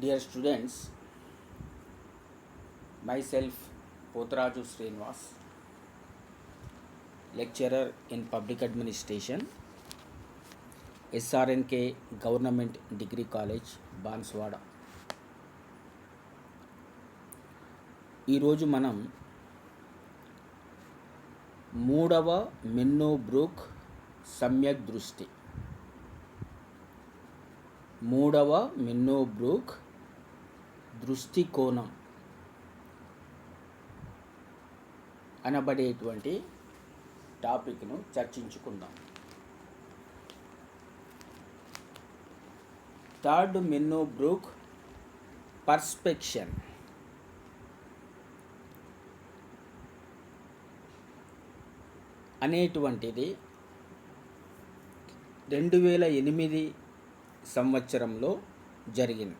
Dear students, myself Potraju Srinivas, lecturer in Public Administration, SRNK Government Degree College, Banswada. ఈరోజు మనం మూడవ మెన్నో Brooke సమ్యక్ దృష్టి మూడవ మెన్నో బ్రూక్ దృష్టికోణం అనబడేటువంటి టాపిక్ను చర్చించుకుందాం. థర్డ్ మెన్నో బ్రూక్ పర్స్పెక్షన్ అనేటువంటిది 2008 సంవత్సరంలో జరిగింది.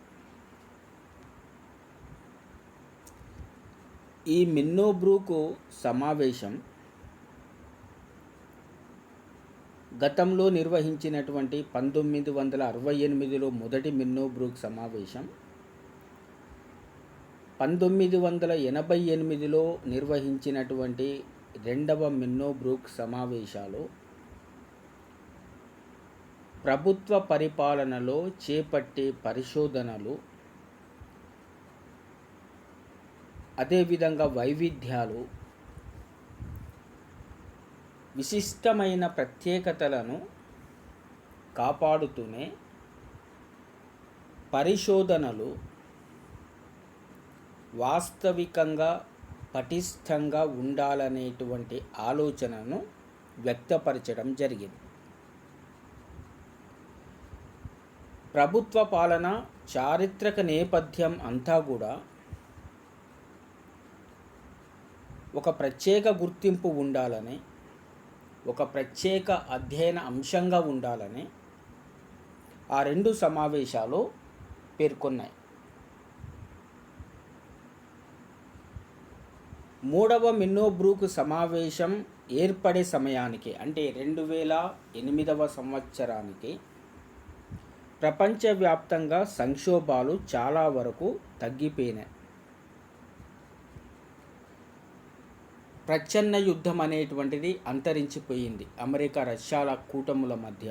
ఈ మెన్నో బ్రూక్ సమావేశం గతంలో నిర్వహించినటువంటి 1968లో మొదటి మెన్నో బ్రూక్ సమావేశం, 1988లో నిర్వహించినటువంటి రెండవ మెన్నో బ్రూక్ సమావేశాలు ప్రభుత్వ పరిపాలనలో చేపట్టే పరిశోధనలు, అదేవిధంగా వైవిధ్యాలు, విశిష్టమైన ప్రత్యేకతలను కాపాడుతూనే పరిశోధనలు వాస్తవికంగా పటిష్టంగా ఉండాలనేటువంటి ఆలోచనను వ్యక్తపరచడం జరిగింది. ప్రభుత్వ పాలన చారిత్రక నేపథ్యం అంతా కూడా ఒక ప్రత్యేక గుర్తింపు ఉండాలని, ఒక ప్రత్యేక అధ్యయన అంశంగా ఉండాలని ఆ రెండు సమావేశాలు పేర్కొన్నాయి. మూడవ మెన్నో బ్రూక్ సమావేశం ఏర్పడే సమయానికి అంటే 2008 సంవత్సరానికి ప్రపంచవ్యాప్తంగా సంక్షోభాలు చాలా వరకు తగ్గిపోయినాయి. ప్రచ్ఛన్న యుద్ధం అనేటువంటిది అంతరించిపోయింది అమెరికా రష్యాల కూటముల మధ్య.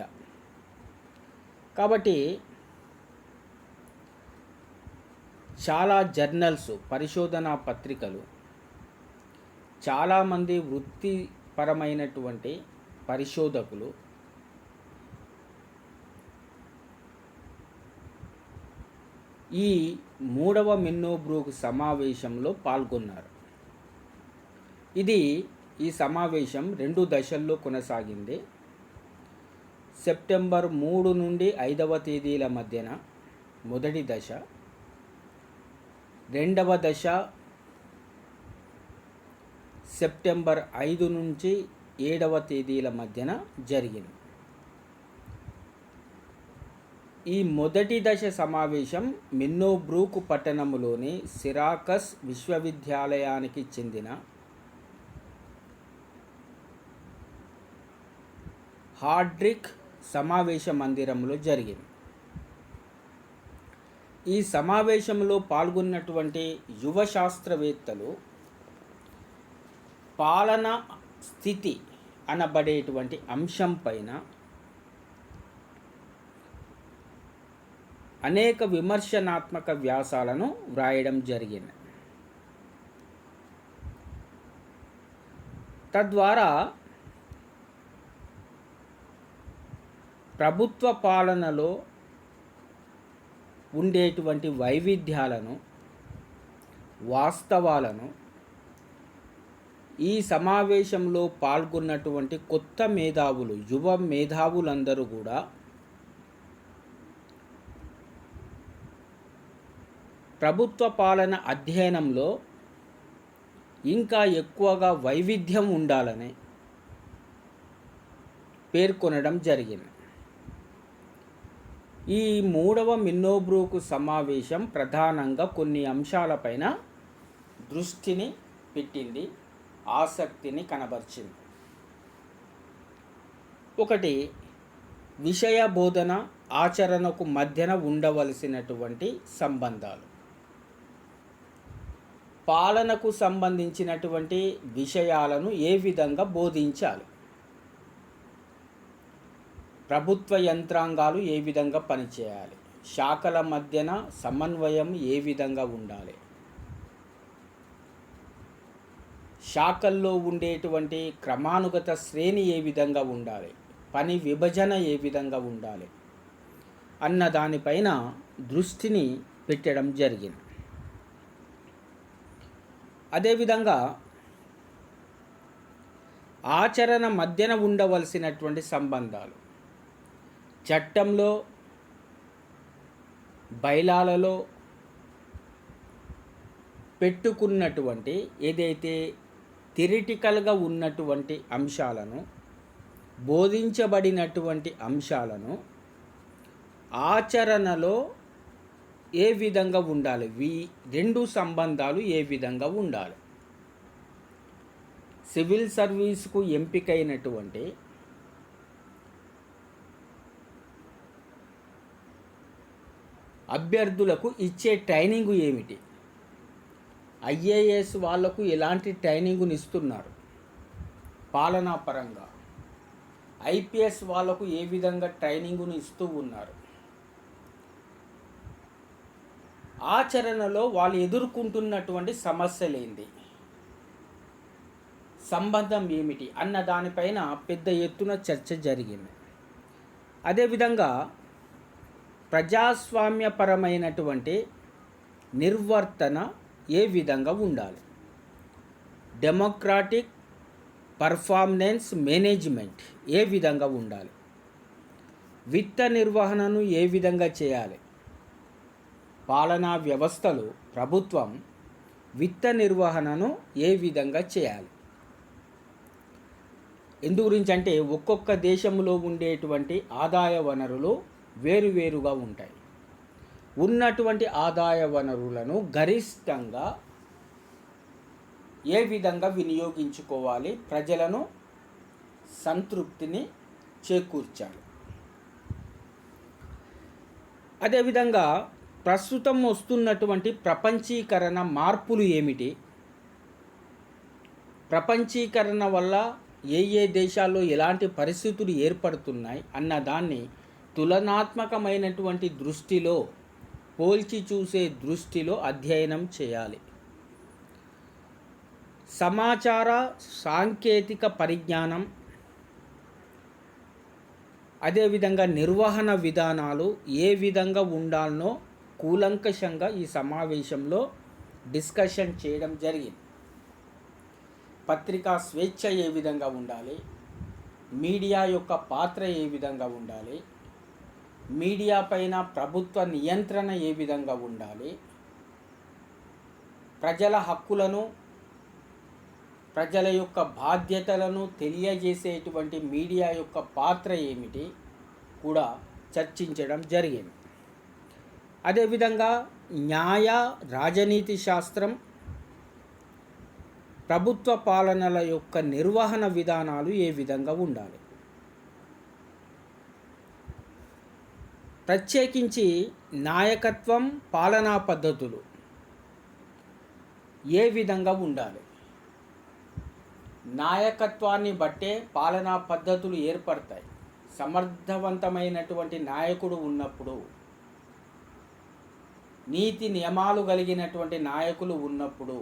కాబట్టి చాలా జర్నల్స్, పరిశోధనా పత్రికలు, చాలామంది వృత్తిపరమైనటువంటి పరిశోధకులు ఈ మూడవ మెన్నో బ్రూక్ సమావేశంలో పాల్గొన్నారు. ఈ సమావేశం 2 దశల్లో కొనసాగింది. సెప్టెంబర్ 3 నుండి 5వ తేదీల మధ్యన మొదటి దశ, రెండవ దశ సెప్టెంబర్ 5 నుంచి 7వ తేదీల మధ్యన జరిగింది. ఈ మొదటి దశ సమావేశం మెన్నో బ్రూక్ పట్టణంలోని సిరాకస్ విశ్వవిద్యాలయానికి చెందిన హార్డ్రిక్ సమావేశ మందిరంలో జరిగింది. ఈ సమావేశంలో పాల్గొన్నటువంటి యువ శాస్త్రవేత్తలు పాలన స్థితి అనబడేటువంటి అంశం పైన అనేక విమర్శనాత్మక వ్యాసాలను వ్రాయడం జరిగింది. తద్వారా ప్రభుత్వ పాలనలో ఉండేటువంటి వైవిధ్యాలను, వాస్తవాలను ఈ సమావేశంలో పాల్గొన్నటువంటి కొత్త మేధావులు, యువ మేధావులందరూ కూడా ప్రభుత్వ పాలన అధ్యయనంలో ఇంకా ఎక్కువగా వైవిధ్యం ఉండాలని పేర్కొనడం జరిగింది. ఈ మూడవ మెన్నో బ్రూక్ సమావేశం ప్రధానంగా కొన్ని అంశాలపైన దృష్టిని పెట్టింది, ఆసక్తిని కనబరిచింది. ఒకటి, విషయ బోధన ఆచరణకు మధ్యన ఉండవలసినటువంటి సంబంధాలు. పాలనకు సంబంధించినటువంటి విషయాలను ఏ విధంగా బోధించాలి, ప్రభుత్వ యంత్రాంగాలు ఏ విధంగా పనిచేయాలి, శాఖల మధ్యన సమన్వయం ఏ విధంగా ఉండాలి, శాఖల్లో ఉండేటువంటి క్రమానుగత శ్రేణి ఏ విధంగా ఉండాలి, పని విభజన ఏ విధంగా ఉండాలి అన్న దానిపైన దృష్టిని పెట్టడం జరిగింది. అదేవిధంగా ఆచరణ మధ్యన ఉండవలసినటువంటి సంబంధాలు, చట్టంలో బైలాలలో పెట్టుకున్నటువంటి ఏదైతే థియరిటికల్గా ఉన్నటువంటి అంశాలను, బోధించబడినటువంటి అంశాలను ఆచరణలో ఏ విధంగా ఉండాలి, రెండు సంబంధాలు ఏ విధంగా ఉండాలి. సివిల్ సర్వీస్కు ఎంపికైనటువంటి అభ్యర్థులకు ఇచ్చే ట్రైనింగ్ ఏమిటి, ఐఏఎస్ వాళ్లకు ఎలాంటి ట్రైనింగ్ని ఇస్తున్నారు పాలనాపరంగా, ఐపీఎస్ వాళ్లకు ఏ విధంగా ట్రైనింగ్ను ఇస్తూ ఉన్నారు, ఆచరణలో వాళ్ళు ఎదుర్కొంటున్నటువంటి సమస్యలేంది, సంబంధం ఏమిటి అన్న దానిపైన పెద్ద ఎత్తున చర్చ జరిగింది. అదేవిధంగా ప్రజాస్వామ్యపరమైనటువంటి నిర్వర్తన ఏ విధంగా ఉండాలి, డెమోక్రాటిక్ పర్ఫార్మెన్స్ మేనేజ్మెంట్ ఏ విధంగా ఉండాలి, విత్త నిర్వహణను ఏ విధంగా చేయాలి, పాలనా వ్యవస్థలు ప్రభుత్వం విత్త నిర్వహణను ఏ విధంగా చేయాలి. ఎందు గురించి అంటే ఒక్కొక్క దేశంలో ఉండేటువంటి ఆదాయ వనరులు వేరువేరుగా ఉంటాయి. ఉన్నటువంటి ఆదాయ వనరులను గరిష్టంగా ఏ విధంగా వినియోగించుకోవాలి, ప్రజలను సంతృప్తిని చేకూర్చాలి. అదేవిధంగా ప్రస్తుతం వస్తున్నటువంటి ప్రపంచీకరణ మార్పులు ఏమిటి, ప్రపంచీకరణ వల్ల ఏ దేశాల్లో ఎలాంటి పరిస్థితులు ఏర్పడుతున్నాయి అన్న దాన్ని తులనాత్మకమైనటువంటి దృష్టిలో, పోల్చి చూసే దృష్టిలో అధ్యయనం చేయాలి. సమాచార సాంకేతిక పరిజ్ఞానం, అదేవిధంగా నిర్వహణ విధానాలు ఏ విధంగా ఉండాలనో కూలంకషంగా ఈ సమావేశంలో డిస్కషన్ చేయడం జరిగింది. పత్రికా స్వేచ్ఛ ఏ విధంగా ఉండాలి, మీడియా యొక్క పాత్ర ఏ విధంగా ఉండాలి, మీడియా పైన ప్రభుత్వ నియంత్రణ ఏ విధంగా ఉండాలి, ప్రజల హక్కులను, ప్రజల యొక్క బాధ్యతలను తెలియజేసేటువంటి మీడియా యొక్క పాత్ర ఏమిటి కూడా చర్చించడం జరిగింది. అదేవిధంగా న్యాయ రాజనీతి శాస్త్రం, ప్రభుత్వ పాలనల యొక్క నిర్వహణ విధానాలు ఏ విధంగా ఉండాలి, ప్రత్యేకించి నాయకత్వం, పాలనా పద్ధతులు ఏ విధంగా ఉండాలి, నాయకత్వాన్ని బట్టే పాలనా పద్ధతులు ఏర్పడతాయి. సమర్థవంతమైనటువంటి నాయకుడు ఉన్నప్పుడు, నీతి నియమాలు కలిగినటువంటి నాయకులు ఉన్నప్పుడు,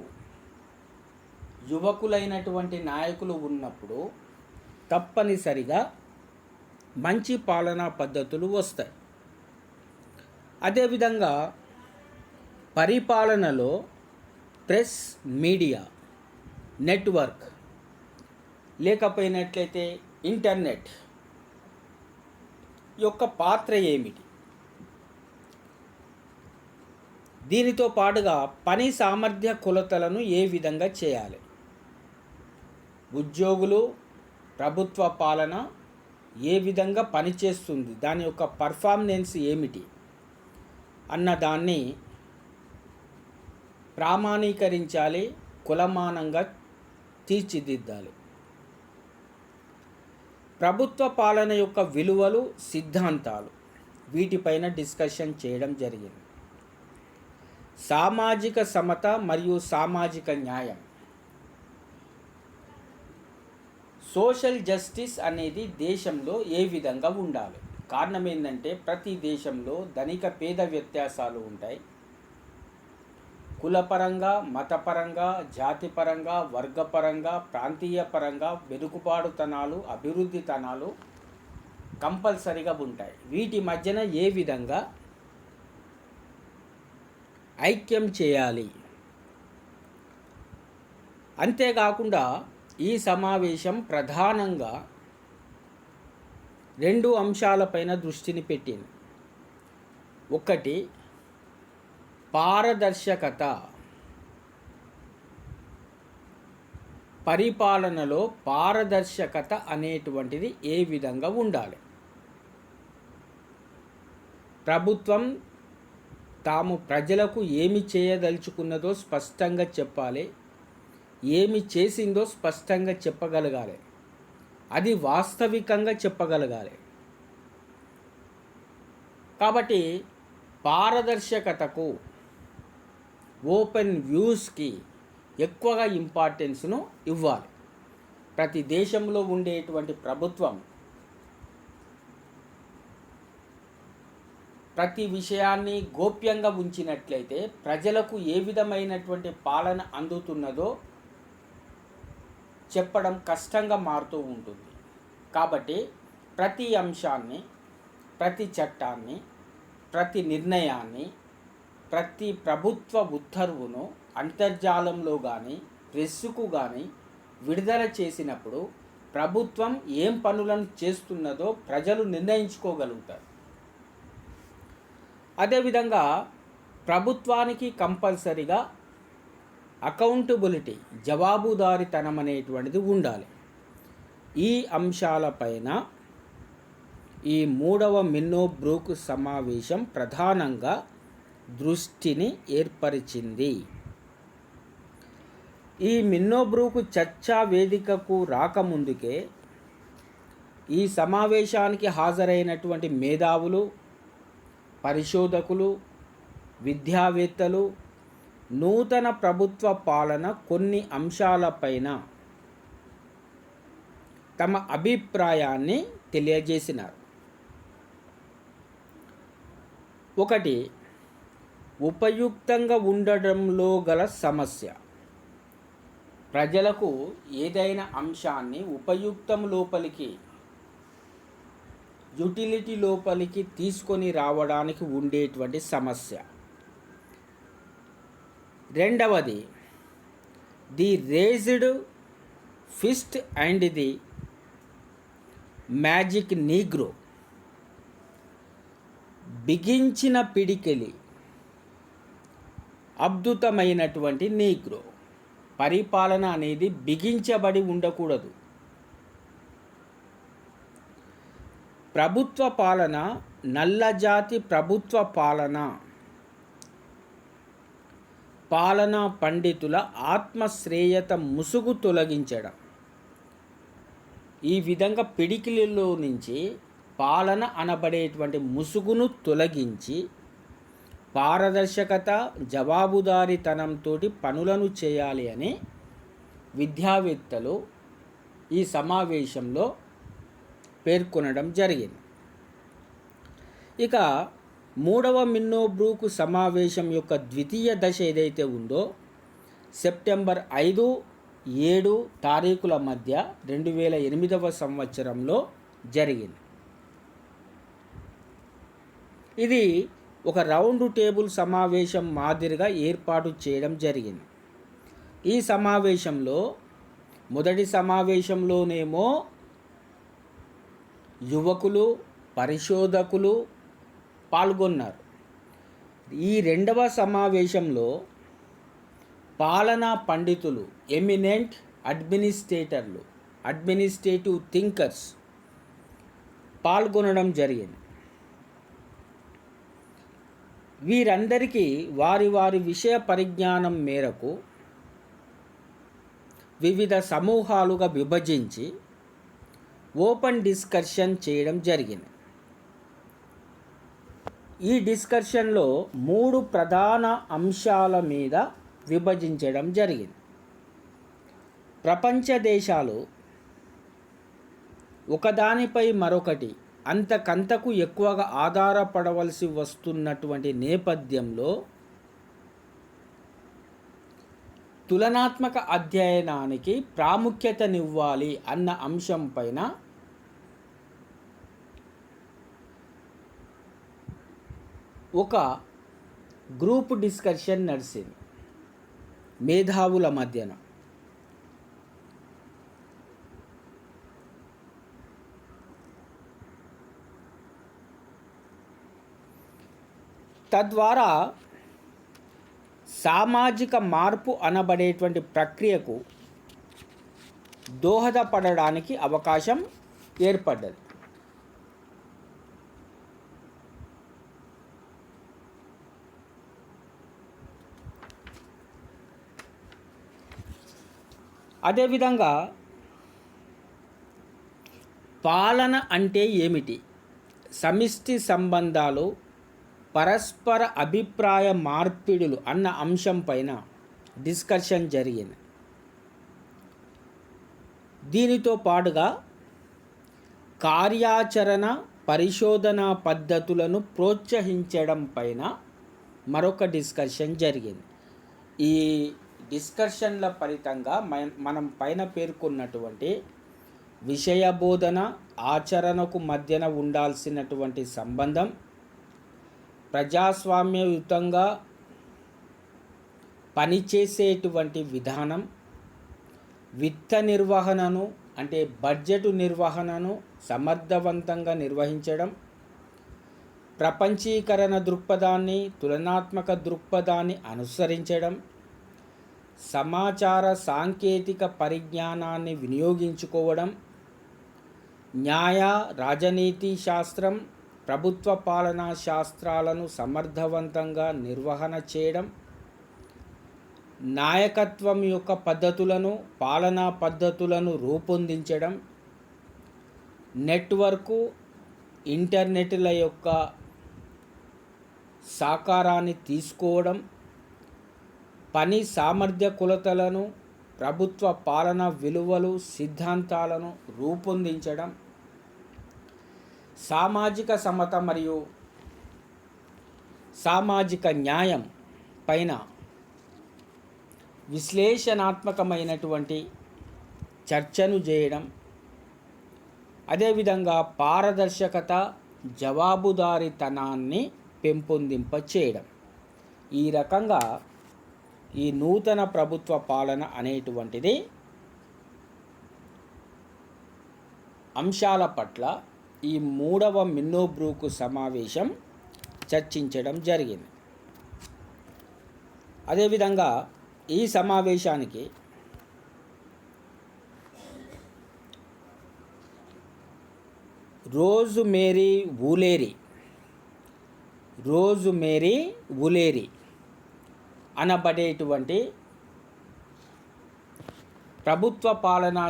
యువకులైనటువంటి నాయకులు ఉన్నప్పుడు తప్పనిసరిగా మంచి పాలనా పద్ధతులు వస్తాయి. అదేవిధంగా పరిపాలనలో ప్రెస్, మీడియా నెట్వర్క్ లేకపోయినట్లయితే ఇంటర్నెట్ యొక్క పాత్ర ఏమిటి, దీనితో పాటుగా పని సామర్థ్య కొలతలను ఏ విధంగా చేయాలి, ఉద్యోగులు, ప్రభుత్వ పాలన ఏ విధంగా పనిచేస్తుంది, దాని యొక్క పర్ఫార్మెన్స్ ఏమిటి అన్న దాన్ని ప్రామాణీకరించాలి, కులమానంగా తీర్చిదిద్దాలి. ప్రభుత్వ పాలన యొక్క విలువలు, సిద్ధాంతాలు వీటిపైన డిస్కషన్ చేయడం జరిగింది. సామాజిక సమత మరియు సామాజిక న్యాయం. సోషల్ జస్టిస్ అనేది దేశంలో ఏ విధంగా ఉండాలి? కారణం ఏంటంటే ప్రతి దేశంలో ధనిక పేద వ్యత్యాసాలు ఉంటాయి. కులపరంగా, మతపరంగా, జాతిపరంగా, వర్గపరంగా, ప్రాంతీయ పరంగా వెనుకబాటుతనాలు, అభివృద్ధితనాలు కంపల్సరిగా ఉంటాయి. వీటి మధ్యన ఏ విధంగా ఐక్యం చేయాలి? అంతేకాకుండా ఈ సమావేశం ప్రధానంగా 2 అంశాలపైన దృష్టిని పెట్టింది. ఒకటి, పారదర్శకత. పరిపాలనలో పారదర్శకత అనేటువంటిది ఏ విధంగా ఉండాలి? ప్రభుత్వం తాము ప్రజలకు ఏమి చేయదలుచుకున్నదో స్పష్టంగా చెప్పాలి, ఏమి చేసిందో స్పష్టంగా చెప్పగలగాలి, అది వాస్తవికంగా చెప్పగలగాలి. కాబట్టి పారదర్శకతకు, ఓపెన్ వ్యూస్కి ఎక్కువగా ఇంపార్టెన్స్ను ఇవ్వాలి. ప్రతి దేశంలో ఉండేటువంటి ప్రభుత్వం ప్రతి విషయాన్ని గోప్యంగా ఉంచినట్లయితే ప్రజలకు ఏ విధమైనటువంటి పాలన అందుతున్నదో చెప్పడం కష్టంగా మారుతూ ఉంటుంది. కాబట్టి ప్రతి అంశాన్ని, ప్రతి చట్టాన్ని, ప్రతి నిర్ణయాన్ని, ప్రతి ప్రభుత్వ ఉత్తర్వును అంతర్జాలంలో కానీ ప్రెస్సుకు కానీ విడుదల చేసినప్పుడు ప్రభుత్వం ఏం పనులను చేస్తున్నదో ప్రజలు నిర్ణయించుకోగలుగుతారు. అదేవిధంగా ప్రభుత్వానికి కంపల్సరిగా అకౌంటబిలిటీ, జవాబుదారీతనం అనేటువంటిది ఉండాలి. ఈ అంశాలపైన ఈ 3వ మిన్నో బ్రూక్ సమావేశం ప్రధానంగా దృష్టిని ఏర్పరిచింది. ఈ మిన్నో బ్రూక్ చర్చా వేదికకు రాకముందుకే ఈ సమావేశానికి హాజరైనటువంటి మేధావులు, పరిశోధకులు, విద్యావేత్తలు నూతన ప్రభుత్వ పాలన కొన్ని అంశాలపైన తమ అభిప్రాయాన్ని తెలియజేసినారు. ఒకటి, ఉపయుక్తంగా ఉండడంలో గల సమస్య. ప్రజలకు ఏదైనా అంశాన్ని ఉపయుక్తం లోపలికి, యూటిలిటీ లోపలికి తీసుకొని రావడానికి ఉండేటువంటి సమస్య. రెండవది, the raised fist and the magic negro. బిగించిన పిడికిలి, అద్భుతమైనటువంటి నీగ్రో. పరిపాలన అనేది బిగించబడి ఉండకూడదు. ప్రభుత్వ పాలన, నల్లజాతి ప్రభుత్వ పాలన, పాలనా పండితుల ఆత్మశ్రేయత ముసుగు తొలగించడం. ఈ విధంగా పిడికిలిలో నుంచి పాలన అనబడేటువంటి ముసుగును తొలగించి పారదర్శకత, జవాబుదారీతనంతో పనులను చేయాలి అని విద్యావేత్తలు ఈ సమావేశంలో పేర్కొనడం జరిగింది. ఇక 3వ మిన్నో బ్రూక్ సమావేశం యొక్క ద్వితీయ దశ ఏదైతే ఉందో సెప్టెంబర్ 5, 7 తారీఖుల మధ్య 2008వ సంవత్సరంలో జరిగింది. ఇది ఒక రౌండ్ టేబుల్ సమావేశం మాదిరిగా ఏర్పాటు చేయడం జరిగింది. ఈ సమావేశంలో మొదటి సమావేశంలోనేమో యువకులు, పరిశోధకులు పాల్గొన్నారు. ఈ 2వ సమావేశంలో పాలనా పండితులు, ఎమినెంట్ అడ్మినిస్ట్రేటర్లు, అడ్మినిస్ట్రేటివ్ థింకర్స్ పాల్గొనడం జరిగింది. వీరందరికీ వారి వారి విషయ పరిజ్ఞానం మేరకు వివిధ సమూహాలుగా విభజించి ఓపెన్ డిస్కషన్ చేయడం జరిగింది. ఈ డిస్కషన్లో 3 ప్రధాన అంశాల మీద విభజించడం జరిగింది. ప్రపంచ దేశాలు ఒకదానిపై మరొకటి అంతకంతకు ఎక్కువగా ఆధారపడవలసి వస్తున్నటువంటి నేపథ్యంలో తులనాత్మక అధ్యయనానికి ప్రాముఖ్యతనివ్వాలి అన్న అంశం పైన ఒక గ్రూప్ డిస్కషన్ నడిచింది మేధావుల మధ్యన. తద్వారా సామాజిక మార్పు అనబడేటువంటి ప్రక్రియకు దోహదపడడానికి అవకాశం ఏర్పడ్డది. అదేవిధంగా పాలన అంటే ఏమిటి, సమిష్టి సంబంధాలు, పరస్పర అభిప్రాయ మార్పిడులు అన్న అంశం పైన డిస్కషన్ జరిగింది. దీనితో పాటుగా కార్యాచరణ పరిశోధన పద్ధతులను ప్రోత్సహించడం పైన మరొక డిస్కషన్ జరిగింది. ఈ డిస్కషన్ల ఫలితంగా మనం పైన పేర్కొన్నటువంటి విషయ బోధన ఆచరణకు మధ్యన ఉండాల్సినటువంటి సంబంధం, ప్రజాస్వామ్యయుతంగా పనిచేసేటువంటి విధానం, విత్త నిర్వహణను అంటే బడ్జెట్ నిర్వహణను సమర్థవంతంగా నిర్వహించడం, ప్రపంచీకరణ దృక్పథాన్ని తులనాత్మక దృక్పథాన్ని అనుసరించడం, సమాచార సాంకేతిక పరిజ్ఞానాన్ని వినియోగించుకోవడం, న్యాయ రాజనీతి శాస్త్రం ప్రభుత్వ పాలనా శాస్త్రాలను సమర్థవంతంగా నిర్వహణ చేయడం, నాయకత్వం యొక్క పద్ధతులను పాలనా పద్ధతులను రూపొందించడం, నెట్వర్కు ఇంటర్నెట్ల యొక్క సహకారాన్ని తీసుకోవడం, పని సామర్థ్య కొలతలను ప్రభుత్వ పాలన విలువలు సిద్ధాంతాలను రూపొందించడం, సామాజిక సమత మరియు సామాజిక న్యాయం పైన విశ్లేషణాత్మకమైనటువంటి చర్చను చేయడం, అదేవిధంగా పారదర్శకత జవాబుదారీతనాన్ని పెంపొందింప చేయడం. ఈ రకంగా ఈ నూతన ప్రభుత్వ పాలన అనేటువంటిది అంశాల పట్ల ఈ 3వ మిన్నోబ్రూక్ సమావేశం చర్చించడం జరిగింది. అదేవిధంగా ఈ సమావేశానికి రోజ్మేరీ వులేరీ అనబడేటువంటి ప్రభుత్వ పాలనా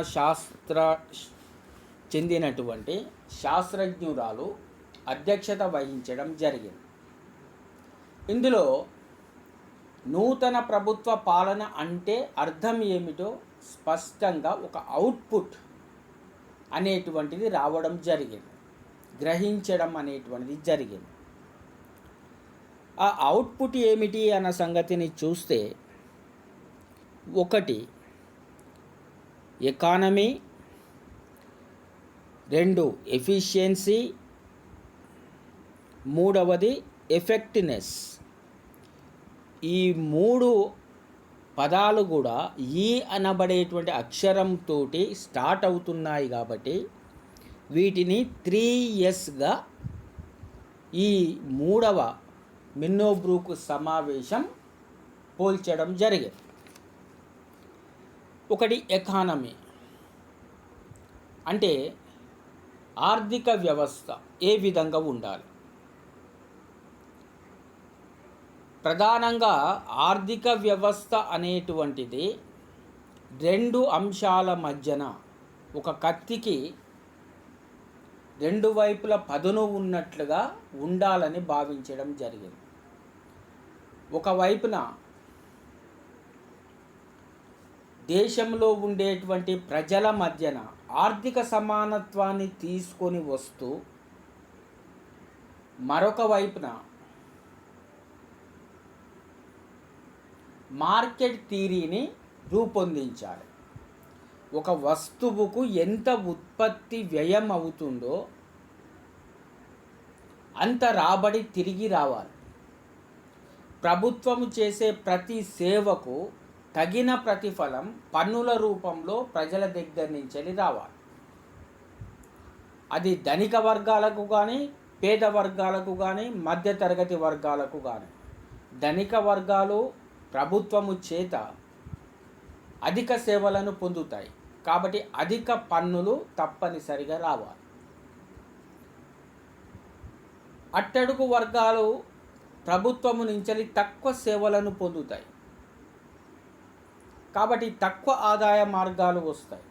చెందినటువంటి శాస్త్రజ్ఞురాలు అధ్యక్షత వహించడం జరిగింది. ఇందులో నూతన ప్రభుత్వ పాలన అంటే అర్థం ఏమిటో స్పష్టంగా ఒక అవుట్పుట్ అనేటువంటిది రావడం జరిగింది, గ్రహించడం అనేటువంటిది జరిగింది. ఆ అవుట్పుట్ ఏమిటి అన్న సంగతిని చూస్తే, 1 ఎకానమీ, 2 ఎఫిషియన్సీ, 3వది ఎఫెక్టివ్నెస్. ఈ 3 పదాలు కూడా ఈ అనబడేటువంటి అక్షరంతో స్టార్ట్ అవుతున్నాయి కాబట్టి వీటిని 3Sగా ఈ 3వ మిన్నోబ్రూక్ సమావేశం పోల్చడం జరిగింది. 1 ఎకానమీ అంటే ఆర్థిక వ్యవస్థ ఏ విధంగా ఉండాలి. ప్రధానంగా ఆర్థిక వ్యవస్థ అనేటువంటిది 2 అంశాల మధ్యన, ఒక కత్తికి రెండు వైపుల పదును ఉన్నట్లుగా ఉండాలని భావించడం జరిగింది. ఒకవైపున దేశంలో ఉండేటువంటి ప్రజల మధ్యన ఆర్థిక సమానత్వాన్ని తీసుకొని వస్తూ, మరొక వైపున మార్కెట్ థియరీని రూపొందించాలి. ఒక వస్తువుకు ఎంత ఉత్పత్తి వ్యయం అవుతుందో అంత రాబడి తిరిగి రావాలి. ప్రభుత్వము చేసే ప్రతి సేవకు తగిన ప్రతిఫలం పన్నుల రూపంలో ప్రజల దగ్గర నుంచి రావాలి. అది ధనిక వర్గాలకు కానీ, పేద వర్గాలకు కానీ, మధ్యతరగతి వర్గాలకు కానీ. ధనిక వర్గాలు ప్రభుత్వము చేత అధిక సేవలను పొందుతాయి కాబట్టి అధిక పన్నులు తప్పనిసరిగా రావాలి. అట్టడుగు వర్గాలు ప్రభుత్వము నుంచి తక్కువ సేవలను పొందుతాయి కాబట్టి తక్కువ ఆదాయ మార్గాలు వస్తాయి.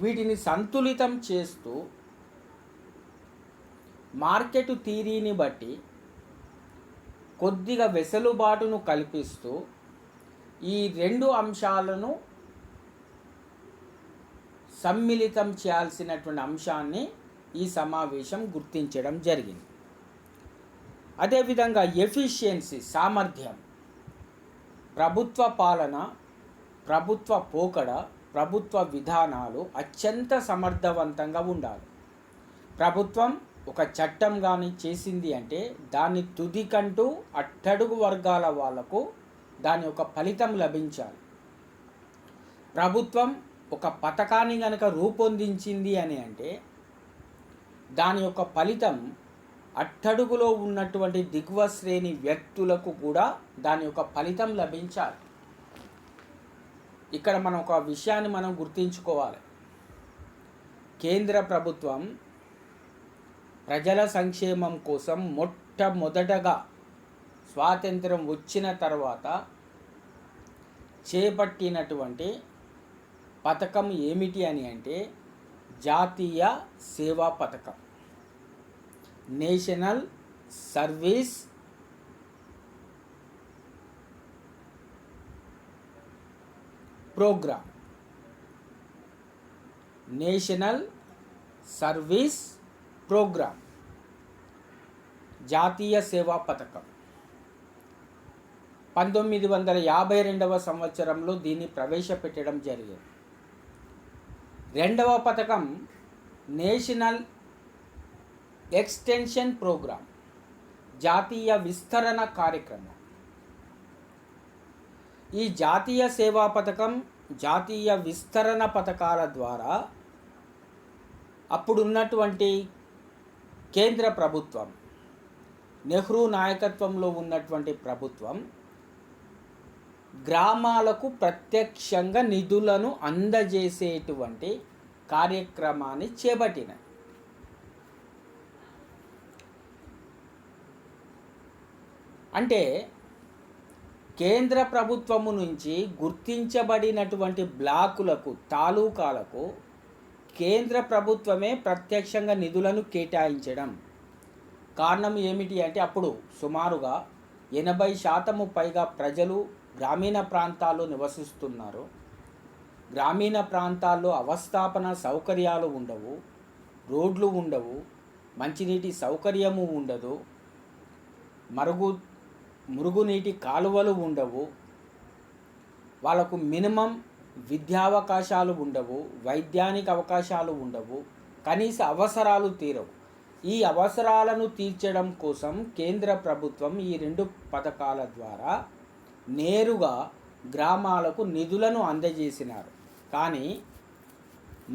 వీటిని సంతులితం చేస్తూ మార్కెట్ థియరీని బట్టి కొద్దిగా వెసులుబాటును కల్పిస్తూ ఈ రెండు అంశాలను సమ్మిళితం చేయాల్సినటువంటి అంశాన్ని ఈ సమావేశం గుర్తించడం జరిగింది. అదేవిధంగా ఎఫిషియన్సీ, సామర్థ్యం, ప్రభుత్వ పాలన, ప్రభుత్వ పోకడ, ప్రభుత్వ విధానాలు అత్యంత సమర్థవంతంగా ఉండాలి. ప్రభుత్వం ఒక చట్టం కానీ చేసింది అంటే దాన్ని తుదికంటూ అట్టడుగు వర్గాల వాళ్లకు దాని యొక్క ఫలితం లభించాలి. ప్రభుత్వం ఒక పథకాన్ని కనుక రూపొందించింది అని అంటే దాని యొక్క ఫలితం అట్టడుగులో ఉన్నటువంటి దిగువ శ్రేణి వ్యక్తులకు కూడా దాని యొక్క ఫలితం లభించాలి. ఇక్కడ మనం ఒక విషయాన్ని మనం గుర్తుంచుకోవాలి. కేంద్ర ప్రభుత్వం ప్రజల సంక్షేమం కోసం మొట్టమొదటగా స్వాతంత్రం వచ్చిన తర్వాత చేపట్టినటువంటి పథకం ఏమిటి అని అంటే జాతీయ సేవా పథకం, national service programme. National service programme, జాతీయ సేవా పథకం 1952వ సంవత్సరంలో దీన్ని ప్రవేశపెట్టడం జరిగింది. రెండవ పథకం నేషనల్ ఎక్స్టెన్షన్ ప్రోగ్రామ్, జాతీయ విస్తరణ కార్యక్రమం. ఈ జాతీయ సేవా పథకం, జాతీయ విస్తరణ పథకాల ద్వారా అప్పుడున్నటువంటి కేంద్ర ప్రభుత్వం, నెహ్రూ నాయకత్వంలో ఉన్నటువంటి ప్రభుత్వం గ్రామాలకు ప్రత్యక్షంగా నిధులను అందజేసేటువంటి కార్యక్రమాన్ని చేపట్టిన. అంటే కేంద్ర ప్రభుత్వము నుంచి గుర్తించబడినటువంటి బ్లాకులకు, తాలూకాలకు కేంద్ర ప్రభుత్వమే ప్రత్యక్షంగా నిధులను కేటాయించడం. కారణం ఏమిటి అంటే అప్పుడు సుమారుగా 80% పైగా ప్రజలు గ్రామీణ ప్రాంతాల్లో నివసిస్తున్నారు. గ్రామీణ ప్రాంతాల్లో అవస్థాపన సౌకర్యాలు ఉండవు, రోడ్లు ఉండవు, మంచినీటి సౌకర్యము ఉండదు, మురుగునీటి కాలువలు ఉండవు, వాళ్ళకు మినిమం విద్యావకాశాలు ఉండవు, వైద్యానికి అవకాశాలు ఉండవు, కనీస అవసరాలు తీరవు. ఈ అవసరాలను తీర్చడం కోసం కేంద్ర ప్రభుత్వం ఈ రెండు పథకాల ద్వారా నేరుగా గ్రామాలకు నిధులను అందజేసినారు. కానీ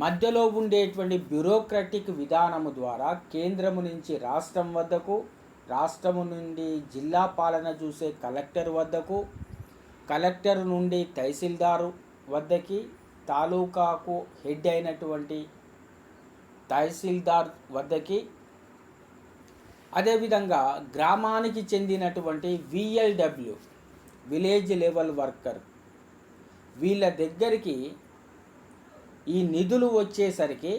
మధ్యలో ఉండేటువంటి బ్యూరోక్రటిక్ విధానము ద్వారా కేంద్రము నుంచి రాష్ట్రం వద్దకు, రాష్ట్రము నుండి జిల్లా పాలన చూసే కలెక్టర్ వద్దకు, కలెక్టర్ నుండి తహసీల్దారు వద్దకి, తాలూకాకు హెడ్ అయినటువంటి తహసీల్దార్ వద్దకి, అదేవిధంగా గ్రామానికి చెందినటువంటి VLW, విలేజ్ లెవెల్ వర్కర్, వీళ్ళ దగ్గరికి ఈ నిధులు వచ్చేసరికి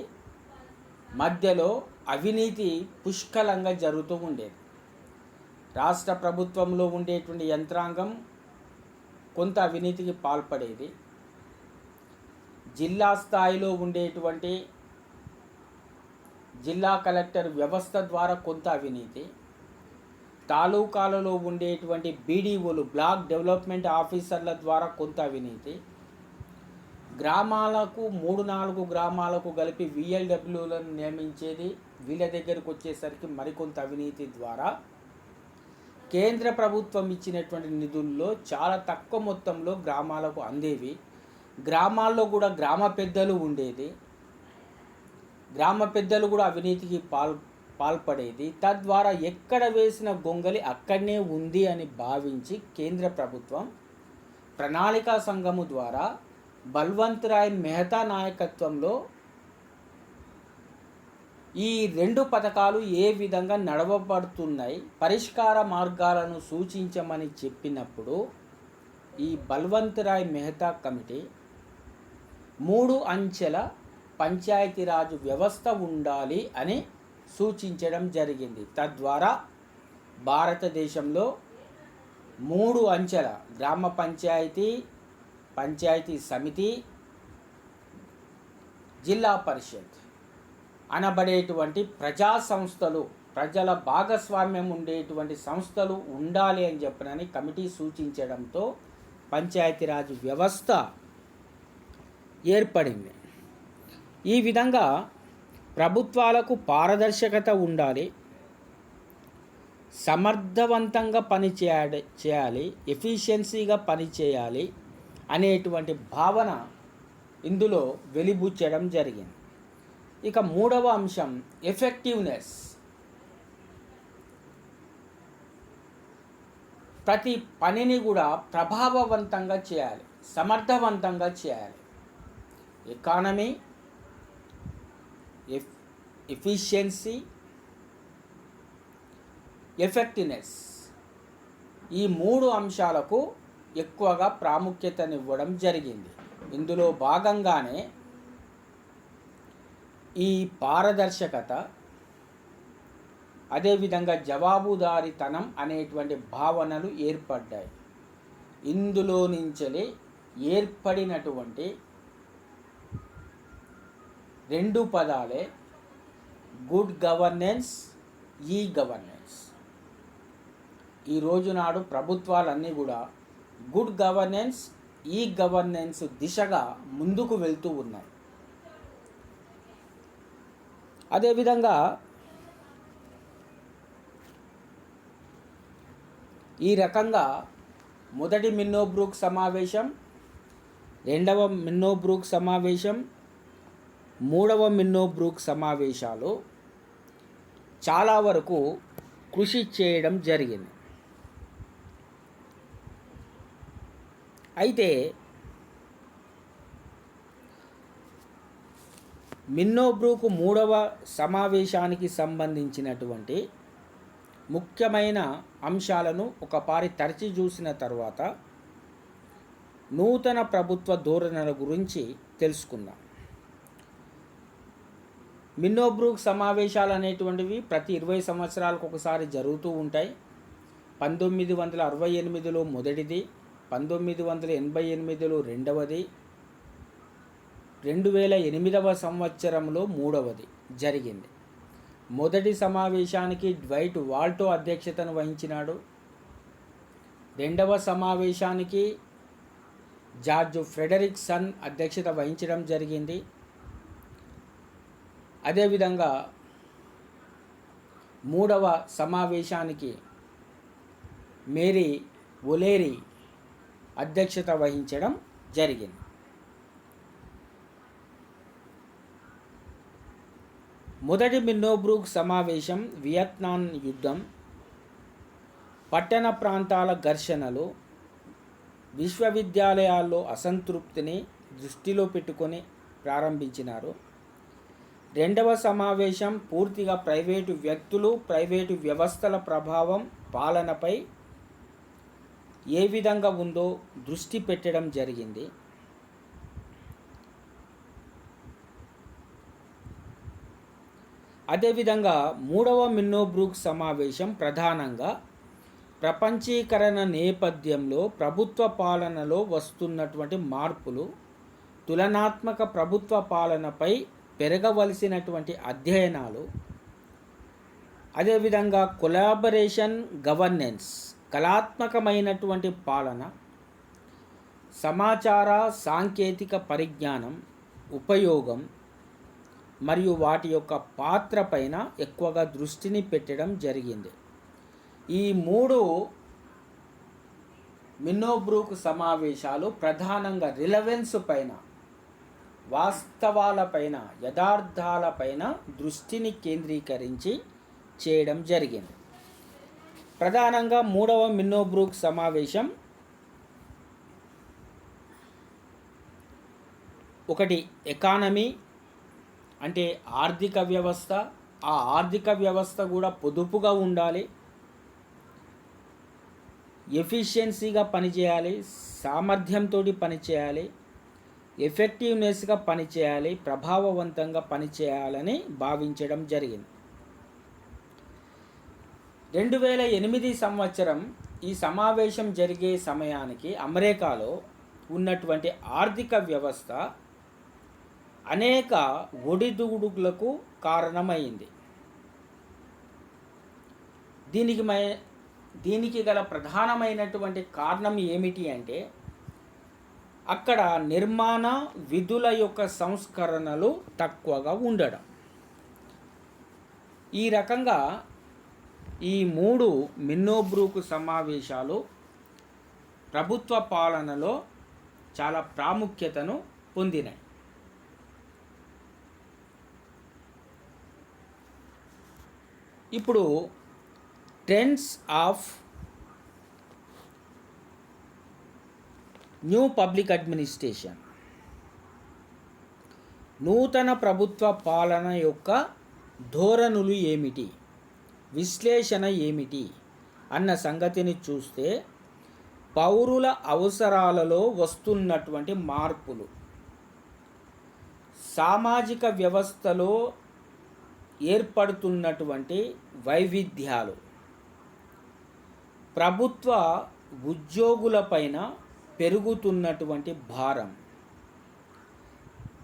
మధ్యలో అవినీతి పుష్కలంగా జరుగుతూ ఉండేది. రాష్ట్ర ప్రభుత్వంలో ఉండేటువంటి యంత్రాంగం కొంత అవినీతికి పాల్పడేది. జిల్లా స్థాయిలో ఉండేటువంటి జిల్లా కలెక్టర్ వ్యవస్థ ద్వారా కొంత అవినీతి, తాలూకాలలో ఉండేటువంటి బీడీఓలు బ్లాక్ డెవలప్మెంట్ ఆఫీసర్ల ద్వారా కొంత అవినీతి, గ్రామాలకు 3-4 గ్రామాలకు కలిపి విఎల్డబ్ల్యూలను నియమించేది, వీళ్ళ దగ్గరకు వచ్చేసరికి మరికొంత అవినీతి ద్వారా కేంద్ర ప్రభుత్వం ఇచ్చినటువంటి నిధుల్లో చాలా తక్కువ మొత్తంలో గ్రామాలకు అందేవి. గ్రామాల్లో కూడా గ్రామ పెద్దలు ఉండేది, గ్రామ పెద్దలు కూడా అవినీతికి పాల్పడేది. తద్వారా ఎక్కడ వేసిన గొంగలి అక్కడనే ఉంది అని భావించి కేంద్ర ప్రభుత్వం ప్రణాళికా సంఘము ద్వారా బల్వంత్ రాయ్ మెహతా నాయకత్వంలో ఈ 2 పథకాలు ఏ విధంగా నడవబడుతున్నాయి, పరిష్కార మార్గాలను సూచించమని చెప్పినప్పుడు ఈ బల్వంత్ రాయ్ మెహతా కమిటీ 3 అంచెల పంచాయతీరాజ్ వ్యవస్థ ఉండాలి అని సూచించడం జరిగింది. తద్వారా భారతదేశంలో 3 అంచెల గ్రామ పంచాయతీ, పంచాయతీ సమితి, జిల్లా పరిషత్ అనబడేటువంటి ప్రజా సంస్థలు, ప్రజల భాగస్వామ్యం ఉండేటువంటి సంస్థలు ఉండాలి అని చెప్పనని కమిటీ సూచించడంతో పంచాయతీరాజ్ వ్యవస్థ ఏర్పడింది. ఈ విధంగా ప్రభుత్వాలకు పారదర్శకత ఉండాలి, సమర్థవంతంగా చేయాలి, ఎఫిషియన్సీగా పనిచేయాలి అనేటువంటి భావన ఇందులో వెలిబుచ్చడం జరిగింది. ఇక 3వ అంశం ఎఫెక్టివ్నెస్. ప్రతి పనిని కూడా ప్రభావవంతంగా చేయాలి, సమర్థవంతంగా చేయాలి. ఎకానమీ, ఎఫిషియన్సీ, ఎఫెక్టివ్నెస్, ఈ 3 అంశాలకు ఎక్కువగా ప్రాముఖ్యతనివ్వడం జరిగింది. ఇందులో భాగంగానే ఈ పారదర్శకత, అదేవిధంగా జవాబుదారీతనం అనేటువంటి భావనలు ఏర్పడ్డాయి. ఇందులో నుంచి ఏర్పడినటువంటి 2 పదాలే గుడ్ గవర్నెన్స్, ఈ గవర్నెన్స్. ఈ రోజు నాడు ప్రభుత్వాలన్నీ కూడా గుడ్ గవర్నెన్స్, ఈ గవర్నెన్స్ దిశగా ముందుకు వెళ్తూ ఉన్నాయి. అదేవిధంగా ఈ రకంగా మొదటి మిన్నోబ్రూక్ సమావేశం, 2వ మిన్నోబ్రూక్ సమావేశం, 3వ మిన్నోబ్రూక్ సమావేశాలు చాలా వరకు కృషి చేయడం జరిగింది. అయితే మిన్నోబ్రూక్ 3వ సమావేశానికి సంబంధించినటువంటి ముఖ్యమైన అంశాలను ఒకపారి తరచి చూసిన తర్వాత నూతన ప్రభుత్వ ధోరణుల గురించి తెలుసుకుందాం. మిన్నోబ్రూక్ సమావేశాలు అనేటువంటివి ప్రతి 20 సంవత్సరాలకు ఒకసారి జరుగుతూ ఉంటాయి. 1968లో మొదటిది, 1988లో రెండవది, 2008వ సంవత్సరంలో మూడవది జరిగింది. మొదటి సమావేశానికి డ్వైట్ వాల్టో అధ్యక్షతను వహించినాడు. 2వ సమావేశానికి జార్జ్ ఫ్రెడరిక్సన్ అధ్యక్షత వహించడం జరిగింది. అదేవిధంగా 3వ సమావేశానికి మేరీ ఒలేరీ అధ్యక్షత వహించడం జరిగింది. మొదటి మిన్నోబ్రూక్ సమావేశం వియత్నాం యుద్ధం, పట్టణ ప్రాంతాల ఘర్షణలు, విశ్వవిద్యాలయాల్లో అసంతృప్తిని దృష్టిలో పెట్టుకొని ప్రారంభించినారు. 2వ సమావేశం పూర్తిగా ప్రైవేటు వ్యక్తులు, ప్రైవేటు వ్యవస్థల ప్రభావం పాలనపై ఏ విధంగా ఉందో దృష్టి పెట్టడం జరిగింది. అదేవిధంగా మూడవ మిన్నోబ్రూక్ సమావేశం ప్రధానంగా ప్రపంచీకరణ నేపథ్యంలో ప్రభుత్వ పాలనలో వస్తున్నటువంటి మార్పులు, తులనాత్మక ప్రభుత్వ పాలనపై పెరగవలసినటువంటి అధ్యయనాలు, అదేవిధంగా కొలాబరేషన్ గవర్నెన్స్, కళాత్మకమైనటువంటి పాలన, సమాచార సాంకేతిక పరిజ్ఞానం ఉపయోగం మరియు వాటి యొక్క పాత్ర పైన ఎక్కువగా దృష్టిని పెట్టడం జరిగింది. ఈ 3 మిన్నోబ్రూక్ సమావేశాలు ప్రధానంగా రిలవెన్స్ పైన, వాస్తవాలపైన, యథార్థాలపైన దృష్టిని కేంద్రీకరించి చేయడం జరిగింది. ప్రధానంగా 3వ మిన్నోబ్రూక్ సమావేశం ఒకటి ఎకానమీ అంటే ఆర్థిక వ్యవస్థ. ఆ ఆర్థిక వ్యవస్థ కూడా పొదుపుగా ఉండాలి, ఎఫిషియన్సీగా పనిచేయాలి, సామర్థ్యంతో పనిచేయాలి, ఎఫెక్టివ్నెస్గా పనిచేయాలి, ప్రభావవంతంగా పనిచేయాలని భావించడం జరిగింది. 2008 సంవత్సరం ఈ సమావేశం జరిగే సమయానికి అమెరికాలో ఉన్నటువంటి ఆర్థిక వ్యవస్థ అనేక ఒడిదుడుకులకు కారణమైంది. దీనికి గల ప్రధానమైనటువంటి కారణం ఏమిటి అంటే అక్కడ నిర్మాణ విధుల యొక్క సంస్కరణలు తక్కువగా ఉండడం. ఈ రకంగా ఈ 3 మిన్నోబ్రూక్ సమావేశాలు ప్రభుత్వ పాలనలో చాలా ప్రాముఖ్యతను పొందినాయి. ఇప్పుడు trends of new public administration, నూతన ప్రభుత్వ పాలన యొక్క ధోరణులు ఏమిటి, విశ్లేషణ ఏమిటి అన్న సంగతిని చూస్తే పౌరుల అవసరాలలో వస్తున్నటువంటి మార్పులు, సామాజిక వ్యవస్థలో ఏర్పడుతున్నటువంటి వైవిధ్యాలు, ప్రభుత్వ ఉద్యోగులపైన పెరుగుతున్నటువంటి భారం,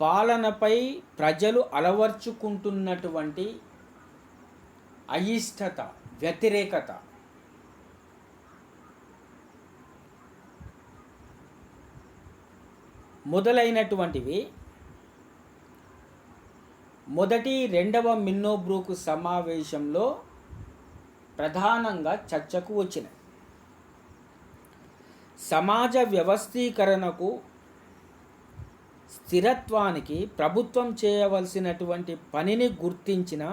పాలనపై ప్రజలు అలవర్చుకుంటున్నటువంటి అయిష్టత, వ్యతిరేకత, మొదలైనటువంటివి మొదటి 2వ మిన్నోబ్రూక్ సమావేశంలో ప్రధానంగా చర్చకు వచ్చినాయి. సమాజ వ్యవస్థీకరణకు, స్థిరత్వానికి ప్రభుత్వం చేయవలసినటువంటి పనిని గుర్తించిన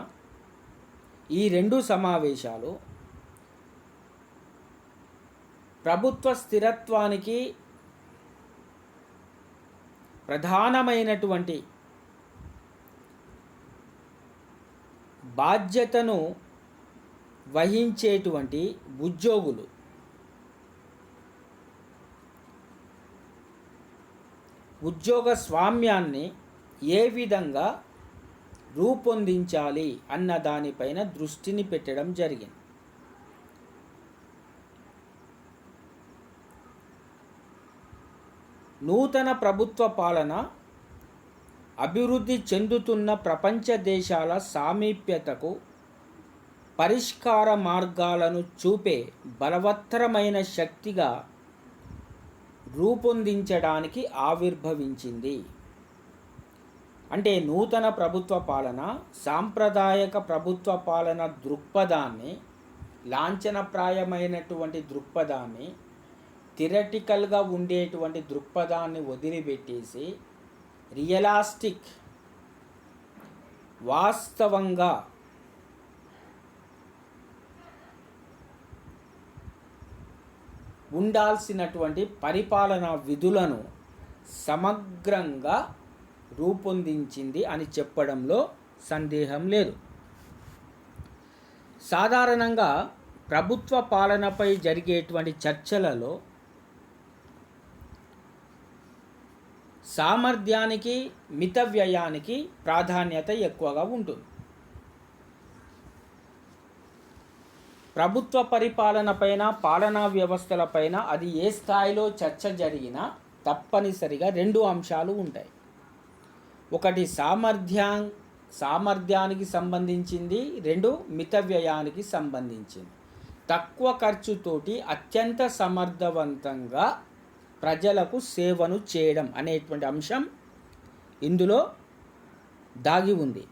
ఈ 2 సమావేశాలు ప్రభుత్వ స్థిరత్వానికి ప్రధానమైనటువంటి బాధ్యతను వహించేటువంటి ఉద్యోగులు ఉద్యోగ స్వామ్యాన్ని ఏ విధంగా రూపొందించాలి అన్న దానిపైన దృష్టిని పెట్టడం జరిగింది. నూతన ప్రభుత్వ పాలన అభివృద్ధి చెందుతున్న ప్రపంచ దేశాల సామీప్యతకు పరిష్కార మార్గాలను చూపే బలవత్తరమైన శక్తిగా రూపొందించడానికి ఆవిర్భవించింది. అంటే నూతన ప్రభుత్వ పాలన సాంప్రదాయక ప్రభుత్వ పాలన దృక్పథాన్ని, లాంఛనప్రాయమైనటువంటి దృక్పథాన్ని, థియరిటికల్గా ఉండేటువంటి దృక్పథాన్ని వదిలిపెట్టేసి రియలిస్టిక్, వాస్తవంగా ఉండాల్సినటువంటి పరిపాలనా విధులను సమగ్రంగా రూపొందించింది అని చెప్పడంలో సందేహం లేదు. సాధారణంగా ప్రభుత్వ పాలనపై జరిగేటువంటి చర్చలలో సామర్థ్యానికి, మిత వ్యయానికి ప్రాధాన్యత ఎక్కువగా ఉంటుంది. ప్రభుత్వ పరిపాలనపైన, పాలనా వ్యవస్థలపైన అది ఏ స్థాయిలో చర్చ జరిగినా తప్పనిసరిగా రెండు అంశాలు ఉంటాయి. ఒకటి సామర్థ్యానికి సంబంధించింది, రెండు మిత వ్యయానికి సంబంధించింది. తక్కువ ఖర్చుతోటి అత్యంత సమర్థవంతంగా ప్రజలకు సేవను చేయడం అనేటువంటి అంశం ఇందులో దాగి ఉంది.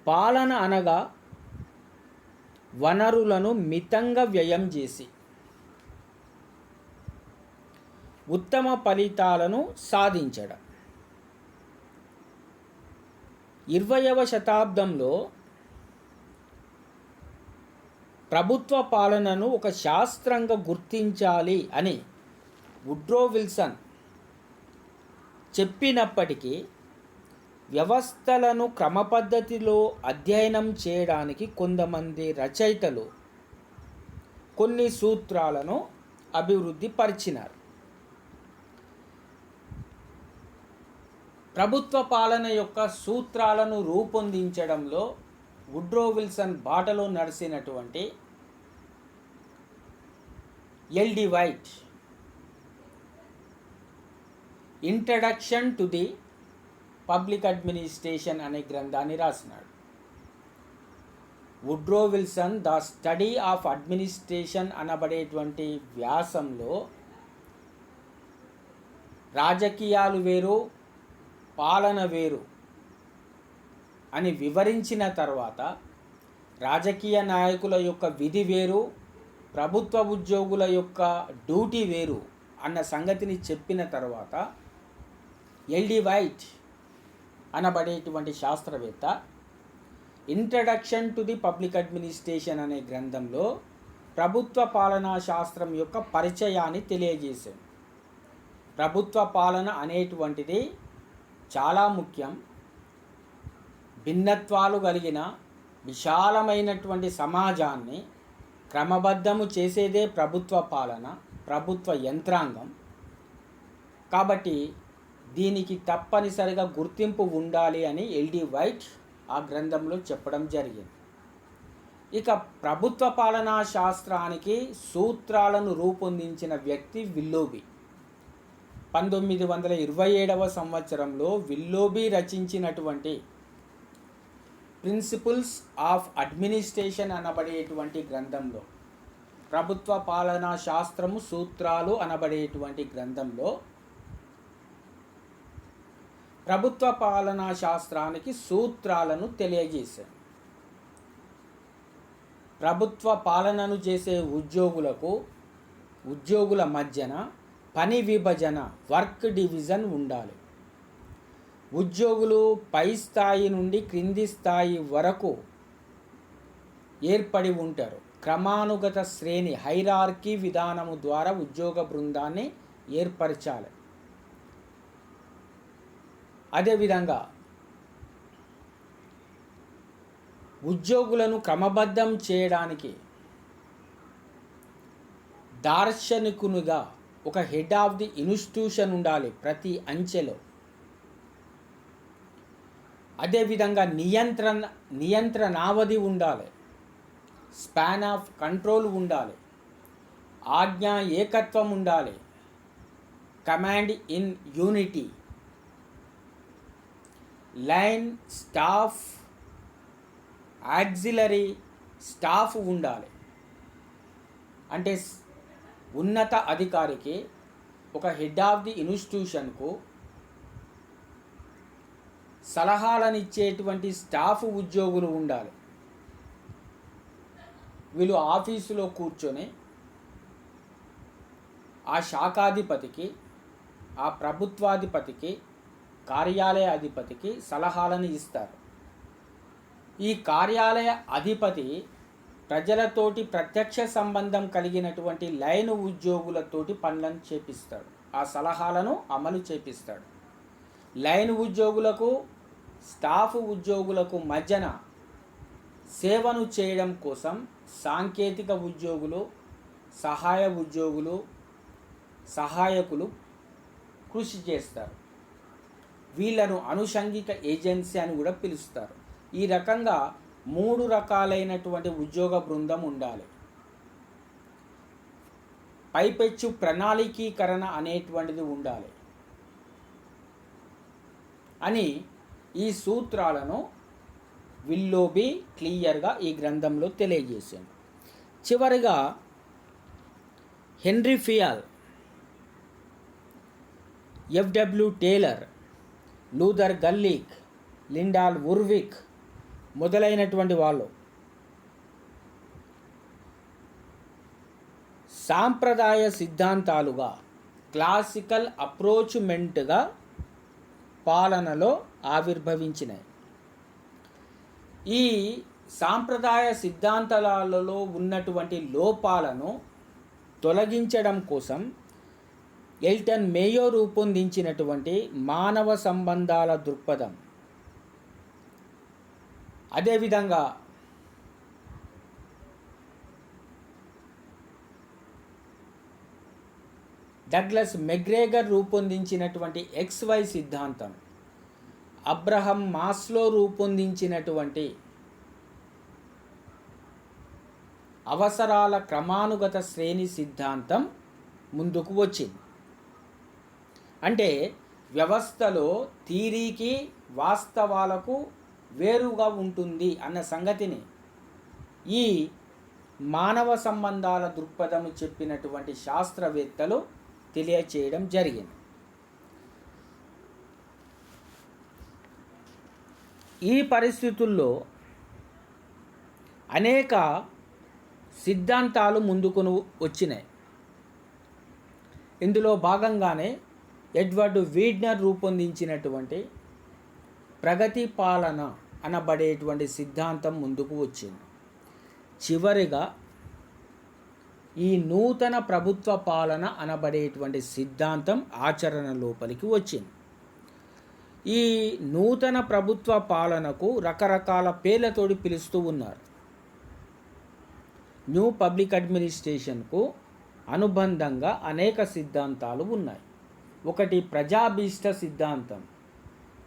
పాలన అనగా వనరులను మితంగా వ్యయం చేసి ఉత్తమ ఫలితాలను సాధించడం. 20వ శతాబ్దంలో ప్రభుత్వ పాలనను ఒక శాస్త్రంగా గుర్తించాలి అని వుడ్రో విల్సన్ చెప్పినప్పటికీ వ్యవస్థలను క్రమపద్ధతిలో అధ్యయనం చేయడానికి కొంతమంది రచయితలు కొన్ని సూత్రాలను అభివృద్ధి పరిచినారు. ప్రభుత్వ పాలన యొక్క సూత్రాలను రూపొందించడంలో వుడ్రో విల్సన్ బాటలో నడిచినటువంటి L D White introduction to the public administration అనే గ్రంథాన్ని రాసినాడు. Woodrow Wilson the study of administration అనబడేటువంటి వ్యాసంలో రాజకీయాలు వేరు, పాలన వేరు అని వివరించిన తర్వాత రాజకీయ నాయకుల యొక్క విధి వేరు, ప్రభుత్వ ఉద్యోగుల యొక్క డ్యూటీ వేరు అన్న సంగతిని చెప్పిన తర్వాత ఎల్డి వైట్ అనబడేటువంటి శాస్త్రవేత్త introduction to the public administration అనే గ్రంథంలో ప్రభుత్వ పాలనా శాస్త్రం యొక్క పరిచయాన్ని తెలియజేశారు. ప్రభుత్వ పాలన అనేటువంటిది చాలా ముఖ్యం. భిన్నత్వాలు కలిగిన విశాలమైనటువంటి సమాజాన్ని క్రమబద్ధము చేసేదే ప్రభుత్వ పాలన, ప్రభుత్వ యంత్రాంగం. కాబట్టి దీనికి తప్పనిసరిగా గుర్తింపు ఉండాలి అని ఎల్డి వైట్ ఆ గ్రంథంలో చెప్పడం జరిగింది. ఇక ప్రభుత్వ పాలనా శాస్త్రానికి సూత్రాలను రూపొందించిన వ్యక్తి విల్లోబీ. 1927వ సంవత్సరంలో విల్లోబీ రచించినటువంటి ప్రిన్సిపల్స్ ఆఫ్ అడ్మినిస్ట్రేషన్ అనబడేటువంటి గ్రంథంలో, ప్రభుత్వ పాలనా శాస్త్రము సూత్రాలు అనబడేటువంటి గ్రంథంలో ప్రభుత్వ పాలనా శాస్త్రానికి సూత్రాలను తెలియజేశారు. ప్రభుత్వ పాలనను చేసే ఉద్యోగుల మధ్యన పని విభజన, వర్క్ డివిజన్ ఉండాలి. ఉద్యోగులు పై స్థాయి నుండి క్రింది స్థాయి వరకు ఏర్పడి ఉంటారు. క్రమానుగత శ్రేణి హైరార్కీ విధానము ద్వారా ఉద్యోగ బృందాన్ని ఏర్పరచాలి. అదేవిధంగా ఉద్యోగులను క్రమబద్ధం చేయడానికి దార్శనికునిగా ఒక హెడ్ ఆఫ్ ది ఇన్స్టిట్యూషన్ ఉండాలి ప్రతి అంచెలో. అదేవిధంగా నియంత్రణావధి ఉండాలి, స్పాన్ ఆఫ్ కంట్రోల్ ఉండాలి, ఆజ్ఞా ఏకత్వం ఉండాలి, command in unity, line staff, auxiliary staff ఉండాలి. అంటే ఉన్నత అధికారికి, ఒక హెడ్ ఆఫ్ ది ఇన్స్టిట్యూషన్కు సలహాలను ఇచ్చేటువంటి స్టాఫ్ ఉద్యోగులు ఉండాలి. వీళ్ళు ఆఫీసులో కూర్చొని ఆ శాఖాధిపతికి, ఆ ప్రభుత్వాధిపతికి, కార్యాలయ అధిపతికి సలహాలను ఇస్తారు. ఈ కార్యాలయ అధిపతి ప్రజలతోటి ప్రత్యక్ష సంబంధం కలిగినటువంటి లైన్ ఉద్యోగులతోటి పనులను చేపిస్తాడు, ఆ సలహాలను అమలు చేపిస్తాడు. లైన్ ఉద్యోగులకు, స్టాఫ్ ఉద్యోగులకు మధ్యన సేవను చేయడం కోసం సాంకేతిక ఉద్యోగులు, సహాయ ఉద్యోగులు, సహాయకులు కృషి చేస్తారు. వీళ్ళను అనుషంగిక ఏజెన్సీ అని కూడా పిలుస్తారు. ఈ రకంగా 3 రకాలైనటువంటి ఉద్యోగ బృందం ఉండాలి. పైపెచ్చు ప్రణాళికీకరణ అనేటువంటిది ఉండాలి అని ఈ సూత్రాలను విల్లోబీ క్లియర్గా ఈ గ్రంథంలో తెలియజేశాడు. చివరిగా Henry Fayol, F W Taylor, Luther Gulick, Lyndall Urwick మొదలైనటువంటి వాళ్ళు సాంప్రదాయ సిద్ధాంతాలుగా క్లాసికల్ అప్రోచ్మెంట్గా పాలనలో ఆవిర్భవించినాయి. ఈ సాంప్రదాయ సిద్ధాంతాలలో ఉన్నటువంటి లోపాలను తొలగించడం కోసం ఎల్టన్ మేయో రూపొందించినటువంటి మానవ సంబంధాల దృక్పథం, అదేవిధంగా డగ్లస్ మెగ్రేగర్ రూపొందించినటువంటి XY సిద్ధాంతం, అబ్రహం మాస్లో రూపొందించినటువంటి అవసరాల క్రమానుగత శ్రేణి సిద్ధాంతం ముందుకు వచ్చింది. అంటే వ్యవస్థలో థియరీకి వాస్తవాలకు వేరుగా ఉంటుంది అన్న సంగతిని ఈ మానవ సంబంధాల దృక్పథము చెప్పినటువంటి శాస్త్రవేత్తలు తెలియచేయడం జరిగింది. ఈ పరిస్థితుల్లో అనేక సిద్ధాంతాలు ముందుకు వచ్చినాయి. ఇందులో భాగంగానే ఎడ్వర్డ్ వీడ్నర్ రూపొందించినటువంటి ప్రగతి పాలన అనబడేటువంటి సిద్ధాంతం ముందుకు వచ్చింది. చివరిగా ఈ నూతన ప్రభుత్వ పాలన అనబడేటువంటి సిద్ధాంతం ఆచరణ లోపలికి వచ్చింది. ఈ నూతన ప్రభుత్వ పాలనకు రకరకాల పేర్లతోటి పిలుస్తూ ఉన్నారు. న్యూ పబ్లిక్ అడ్మినిస్ట్రేషన్కు అనుబంధంగా అనేక సిద్ధాంతాలు ఉన్నాయి. ఒకటి ప్రజాభీష్ట సిద్ధాంతం,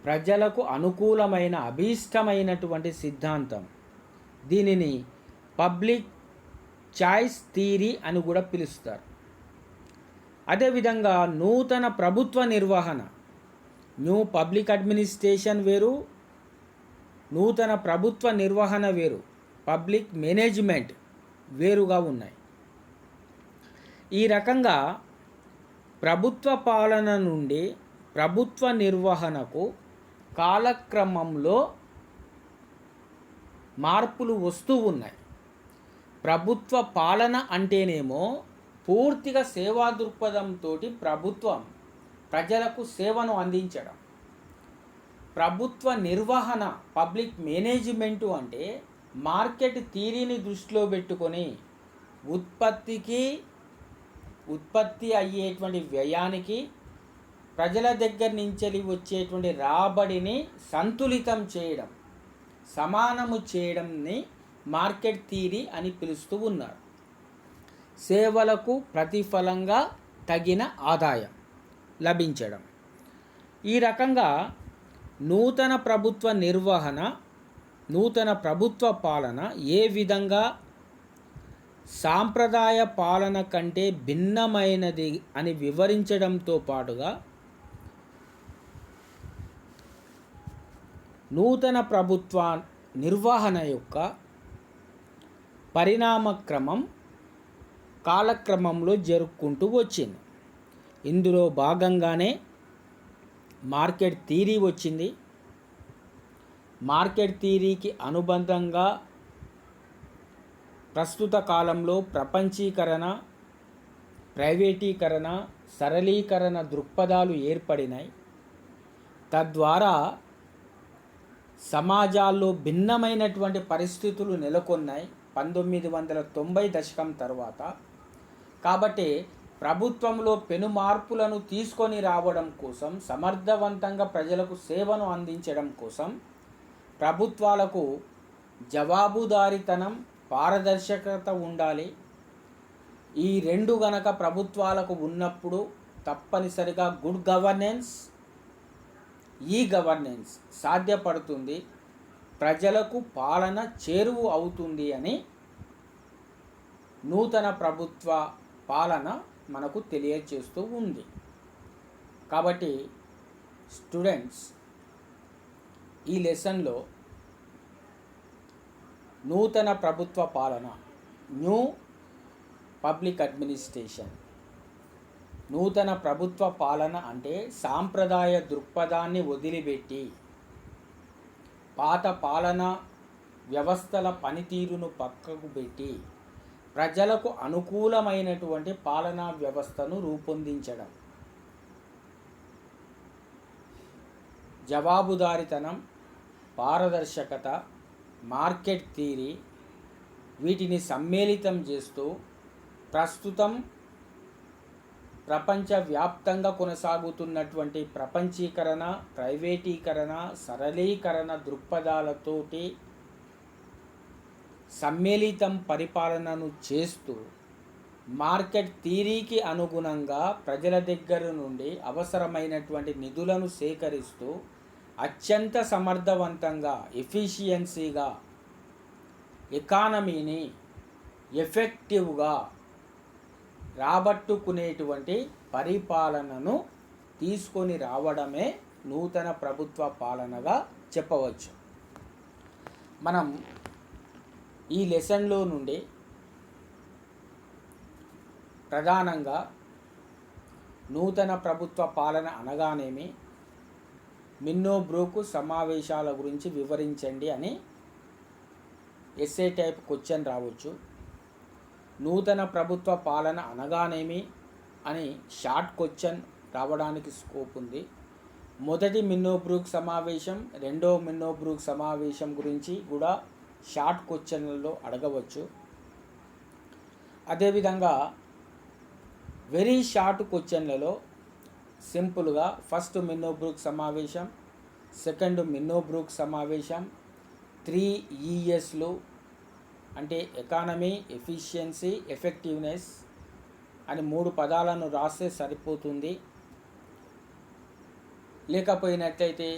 ప్రజలకు అనుకూలమైన అభీష్టమైనటువంటి సిద్ధాంతం. దీనిని పబ్లిక్ చాయిస్ థియరీ అని కూడా పిలుస్తారు. అదేవిధంగా నూతన ప్రభుత్వ నిర్వహణ, న్యూ పబ్లిక్ అడ్మినిస్ట్రేషన్ వేరు, నూతన ప్రభుత్వ నిర్వహణ వేరు, పబ్లిక్ మేనేజ్మెంట్ వేరుగా ఉన్నాయి. ఈ రకంగా ప్రభుత్వ పాలన నుండి ప్రభుత్వ నిర్వహణకు కాలక్రమంలో మార్పులు వస్తూ ఉన్నాయి. ప్రభుత్వ పాలన అంటేనేమో పూర్తిగా సేవా దృక్పథంతో ప్రభుత్వం ప్రజలకు సేవను అందించడం. ప్రభుత్వ నిర్వహణ పబ్లిక్ మేనేజ్మెంటు అంటే మార్కెట్ థియరీని దృష్టిలో పెట్టుకొని ఉత్పత్తి అయ్యేటువంటి వ్యయానికి ప్రజల దగ్గర నుంచి వచ్చేటువంటి రాబడిని సంతులితం చేయడం, సమానము చేయడంని మార్కెట్ థియరీ అని పిలుస్తూ ఉన్నారు. సేవలకు ప్రతిఫలంగా తగిన ఆదాయం లభించడం. ఈ రకంగా నూతన ప్రభుత్వ నిర్వహణ, నూతన ప్రభుత్వ పాలన ఏ విధంగా సాంప్రదాయ పాలన కంటే భిన్నమైనది అని వివరించడంతో పాటుగా నూతన ప్రభుత్వ నిర్వహణ యొక్క పరిణామక్రమం కాలక్రమంలో జరుపుకుంటూ వచ్చింది. ఇందులో భాగంగానే మార్కెట్ థియరీ వచ్చింది. మార్కెట్ థియరీకి అనుబంధంగా ప్రస్తుత కాలంలో ప్రపంచీకరణ, ప్రైవేటీకరణ, సరళీకరణ దృక్పథాలు ఏర్పడినాయి. తద్వారా సమాజాల్లో భిన్నమైనటువంటి పరిస్థితులు నెలకొన్నాయి 1990 దశకం తర్వాత. కాబట్టి ప్రభుత్వంలో పెను మార్పులను తీసుకొని రావడం కోసం, సమర్థవంతంగా ప్రజలకు సేవను అందించడం కోసం ప్రభుత్వాలకు జవాబుదారీతనం, పారదర్శకత ఉండాలి. ఈ రెండు గనక ప్రభుత్వాలకు ఉన్నప్పుడు తప్పనిసరిగా గుడ్ గవర్నెన్స్, ఈ గవర్నెన్స్ సాధ్యపడుతుంది. ప్రజలకు పాలన చేరువు అవుతుంది అని నూతన ప్రభుత్వ పాలన మనకు తెలియజేస్తూ ఉంది. కాబట్టి స్టూడెంట్స్, ఈ లెసన్లో నూతన ప్రభుత్వ పాలన, న్యూ పబ్లిక్ అడ్మినిస్ట్రేషన్, నూతన ప్రభుత్వ పాలన అంటే సాంప్రదాయ దృక్పథాన్ని వదిలిపెట్టి పాత పాలన వ్యవస్థల పనితీరును పక్కకు పెట్టి ప్రజలకు అనుకూలమైనటువంటి పాలనా వ్యవస్థను రూపొందించడం, జవాబుదారీతనం, పారదర్శకత, మార్కెట్ థియరీ వీటిని సమ్మేళితం చేస్తూ ప్రస్తుతం ప్రపంచవ్యాప్తంగా కొనసాగుతున్నటువంటి ప్రపంచీకరణ, ప్రైవేటీకరణ, సరళీకరణ దృక్పథాలతోటి సమ్మేళితం పరిపాలనను చేస్తూ మార్కెట్ థియరీకి అనుగుణంగా ప్రజల దగ్గర నుండి అవసరమైనటువంటి నిధులను సేకరిస్తూ అత్యంత సమర్థవంతంగా, ఎఫిషియన్సీగా ఎకానమీని ఎఫెక్టివ్గా రాబట్టుకునేటువంటి పరిపాలనను తీసుకొని రావడమే నూతన ప్రభుత్వ పాలనగా చెప్పవచ్చు. మనం ఈ లెసన్లో నుండి ప్రధానంగా నూతన ప్రభుత్వ పాలన అనగానేమి, మిన్నో బ్రూక్ సమావేశాల గురించి వివరించండి అని ఎస్ఏ టైప్ క్వశ్చన్ రావచ్చు. నూతన ప్రభుత్వ పాలన అనగానేమి అని షార్ట్ క్వశ్చన్ రావడానికి స్కోప్ ఉంది. మొదటి మిన్నో బ్రూక్ సమావేశం, రెండో మిన్నో బ్రూక్ సమావేశం గురించి కూడా షార్ట్ క్వశ్చన్లలో అడగవచ్చు. అదేవిధంగా వెరీ షార్ట్ క్వశ్చన్లలో సింపుల్గా ఫస్ట్ మిన్నో బ్రూక్ సమావేశం, సెకండ్ మిన్నో బ్రూక్ సమావేశం, 3 ESలు అంటే ఎకానమీ, ఎఫిషియన్సీ, ఎఫెక్టివ్నెస్ అని 3 పదాలను రాస్తే సరిపోతుంది. లేకపోయినట్లయితే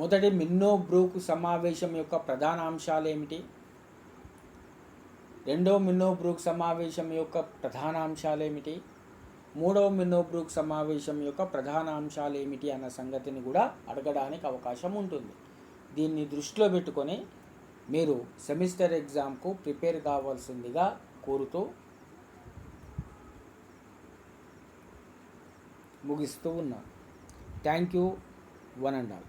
మొదటి మిన్నో బ్రూక్ సమావేశం యొక్క ప్రధాన అంశాలు ఏమిటి, రెండో మిన్నో బ్రూక్ సమావేశం యొక్క ప్రధాన అంశాలు ఏమిటి, మూడవ మిన్నో బ్రూక్ సమావేశం యొక్క ప్రధాన అంశాలు ఏమిటి అన్న సంగతిని కూడా అడగడానికి అవకాశం ఉంటుంది. దీన్ని దృష్టిలో పెట్టుకొని మీరు సెమిస్టర్ ఎగ్జామ్కు ప్రిపేర్ కావాల్సిందిగా కోరుతూ ముగిస్తూ ఉన్నాను. Thank you, one and all.